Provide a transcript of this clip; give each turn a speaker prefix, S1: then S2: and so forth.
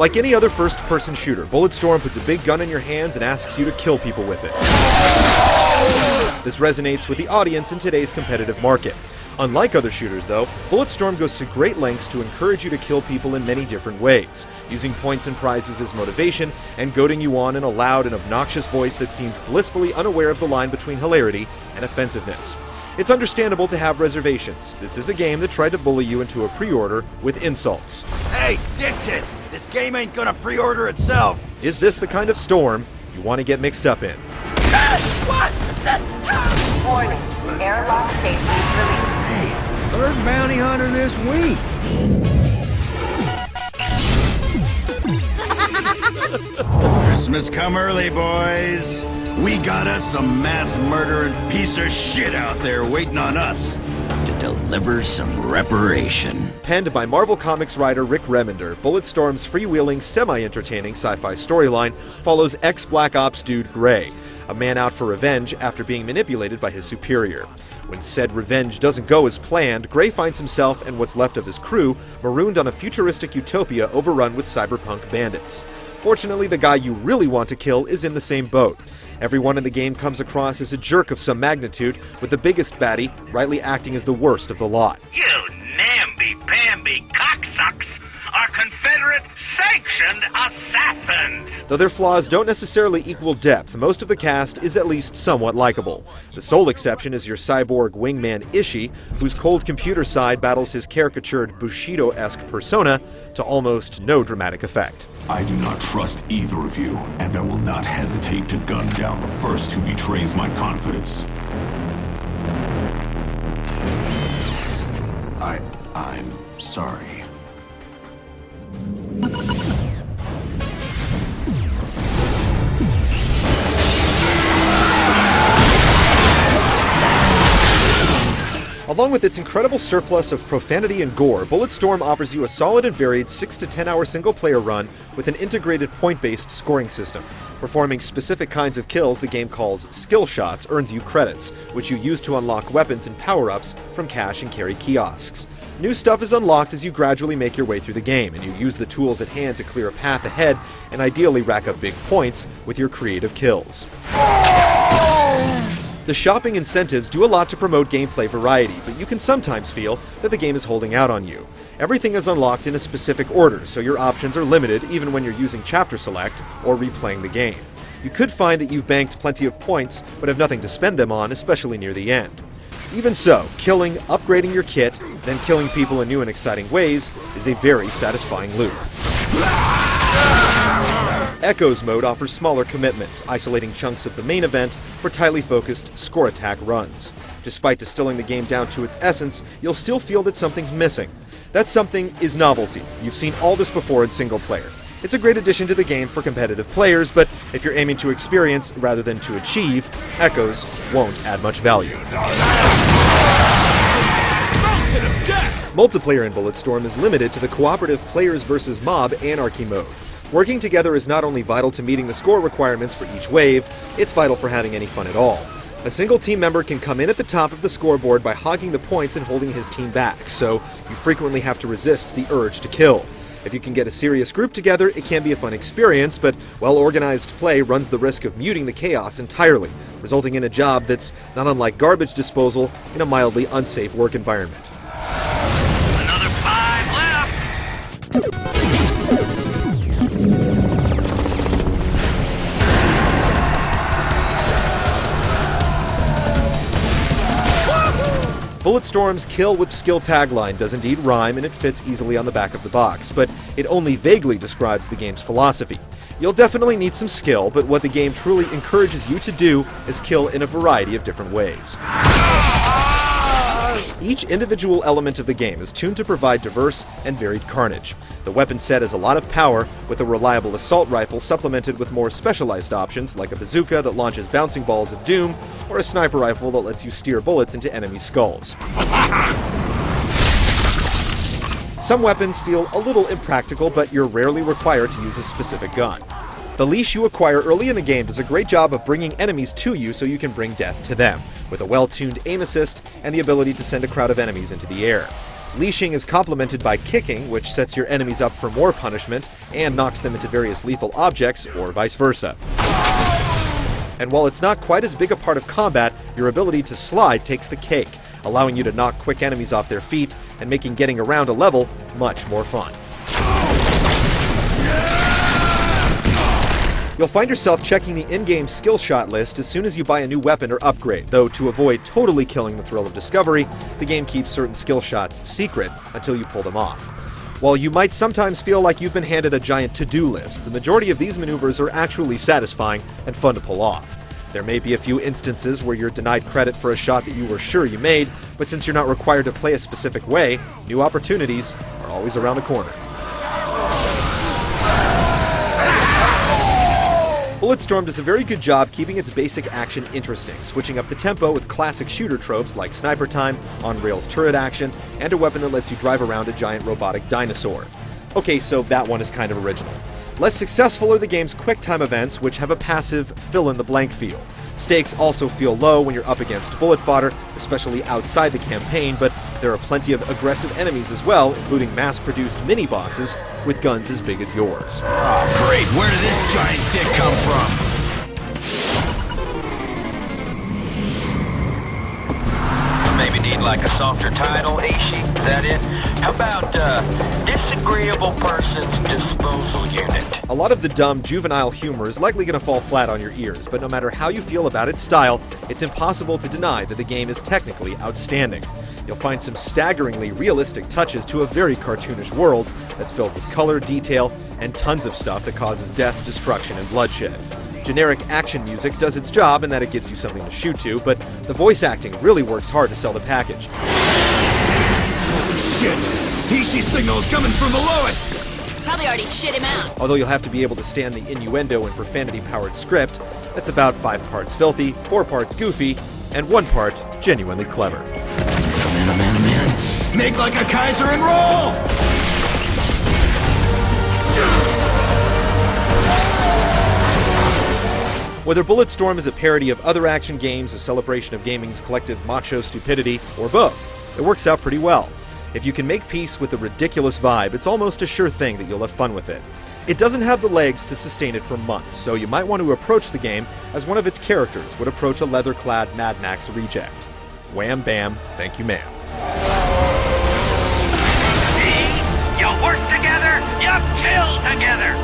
S1: Like any other first-person shooter, Bulletstorm puts a big gun in your hands and asks you to kill people with it. This resonates with the audience in today's competitive market. Unlike other shooters, though, Bulletstorm goes to great lengths to encourage you to kill people in many different ways, using points and prizes as motivation and goading you on in a loud and obnoxious voice that seems blissfully unaware of the line between hilarity and offensiveness. It's understandable to have reservations. This is a game that tried to bully you into a pre-order with insults.
S2: Hey, dick tits! This game ain't gonna pre-order itself!
S1: Is this the kind of storm you want to get mixed up in?
S2: What?
S3: Warning, airlock safety release.
S4: Hey, third bounty hunter this week.
S2: Christmas come early, boys. We got us some mass murdering piece of shit out there waiting on us to deliver some reparation.
S1: Penned by Marvel Comics writer Rick Remender, Bulletstorm's freewheeling, semi-entertaining sci-fi storyline follows ex-Black Ops dude Gray, a man out for revenge after being manipulated by his superior. When said revenge doesn't go as planned, Gray finds himself and what's left of his crew marooned on a futuristic utopia overrun with cyberpunk bandits. Fortunately, the guy you really want to kill is in the same boat. Everyone in the game comes across as a jerk of some magnitude, with the biggest baddie rightly acting as the worst of the lot.
S5: You namby-pamby cocksucks are Confederate-sanctioned assassins!
S1: Though their flaws don't necessarily equal depth, most of the cast is at least somewhat likable. The sole exception is your cyborg wingman Ishii, whose cold computer side battles his caricatured Bushido-esque persona to almost no dramatic effect.
S6: I do not trust either of you, and I will not hesitate to gun down the first who betrays my confidence. I'm sorry.
S1: Along with its incredible surplus of profanity and gore, Bulletstorm offers you a solid and varied 6 to 10 hour single-player run with an integrated point-based scoring system. Performing specific kinds of kills the game calls skill shots earns you credits, which you use to unlock weapons and power-ups from cash and carry kiosks. New stuff is unlocked as you gradually make your way through the game, and you use the tools at hand to clear a path ahead and ideally rack up big points with your creative kills. The shopping incentives do a lot to promote gameplay variety, but you can sometimes feel that the game is holding out on you. Everything is unlocked in a specific order, so your options are limited even when you're using chapter select or replaying the game. You could find that you've banked plenty of points, but have nothing to spend them on, especially near the end. Even so, killing, upgrading your kit, then killing people in new and exciting ways is a very satisfying loop. Echoes mode offers smaller commitments, isolating chunks of the main event for tightly focused score attack runs. Despite distilling the game down to its essence, you'll still feel that something's missing. That something is novelty. You've seen all this before in single player. It's a great addition to the game for competitive players, but if you're aiming to experience rather than to achieve, Echoes won't add much value. Multiplayer in Bulletstorm is limited to the cooperative players versus mob anarchy mode. Working together is not only vital to meeting the score requirements for each wave, it's vital for having any fun at all. A single team member can come in at the top of the scoreboard by hogging the points and holding his team back, so you frequently have to resist the urge to kill. If you can get a serious group together, it can be a fun experience, but well-organized play runs the risk of muting the chaos entirely, resulting in a job that's not unlike garbage disposal in a mildly unsafe work environment.
S5: Another 5 left!
S1: Bulletstorm's kill with skill tagline does indeed rhyme, and it fits easily on the back of the box, but it only vaguely describes the game's philosophy. You'll definitely need some skill, but what the game truly encourages you to do is kill in a variety of different ways. Each individual element of the game is tuned to provide diverse and varied carnage. The weapon set has a lot of power, with a reliable assault rifle supplemented with more specialized options like a bazooka that launches bouncing balls of doom, or a sniper rifle that lets you steer bullets into enemy skulls. Some weapons feel a little impractical, but you're rarely required to use a specific gun. The leash you acquire early in the game does a great job of bringing enemies to you so you can bring death to them, with a well-tuned aim assist and the ability to send a crowd of enemies into the air. Leashing is complemented by kicking, which sets your enemies up for more punishment and knocks them into various lethal objects, or vice versa. And while it's not quite as big a part of combat, your ability to slide takes the cake, allowing you to knock quick enemies off their feet and making getting around a level much more fun. You'll find yourself checking the in-game skill shot list as soon as you buy a new weapon or upgrade, though to avoid totally killing the thrill of discovery, the game keeps certain skill shots secret until you pull them off. While you might sometimes feel like you've been handed a giant to-do list, the majority of these maneuvers are actually satisfying and fun to pull off. There may be a few instances where you're denied credit for a shot that you were sure you made, but since you're not required to play a specific way, new opportunities are always around the corner. Bulletstorm does a very good job keeping its basic action interesting, switching up the tempo with classic shooter tropes like sniper time, on-rails turret action, and a weapon that lets you drive around a giant robotic dinosaur. Okay, so that one is kind of original. Less successful are the game's quick-time events, which have a passive fill-in-the-blank feel. Stakes also feel low when you're up against bullet fodder, especially outside the campaign, but there are plenty of aggressive enemies as well, including mass-produced mini-bosses with guns as big as yours.
S2: Oh, great. Where did this giant dick come from?
S5: Maybe need like a softer title, Ishi? Is that it? How about, disagreeable person's disposal unit?
S1: A lot of the dumb, juvenile humor is likely going to fall flat on your ears, but no matter how you feel about its style, it's impossible to deny that the game is technically outstanding. You'll find some staggeringly realistic touches to a very cartoonish world that's filled with color, detail, and tons of stuff that causes death, destruction, and bloodshed. Generic action music does its job in that it gives you something to shoot to, but the voice acting really works hard to sell the package.
S2: Holy shit! Ishi's signal is coming from below it!
S7: Probably already shit him out.
S1: Although you'll have to be able to stand the innuendo and profanity-powered script, that's about 5 parts filthy, 4 parts goofy, and 1 part genuinely clever.
S2: Man. Make like a Kaiser and roll!
S1: Whether Bulletstorm is a parody of other action games, a celebration of gaming's collective macho stupidity, or both, it works out pretty well. If you can make peace with the ridiculous vibe, it's almost a sure thing that you'll have fun with it. It doesn't have the legs to sustain it for months, so you might want to approach the game as one of its characters would approach a leather-clad Mad Max reject. Wham bam, thank you ma'am.
S5: See? You work together, you kill together.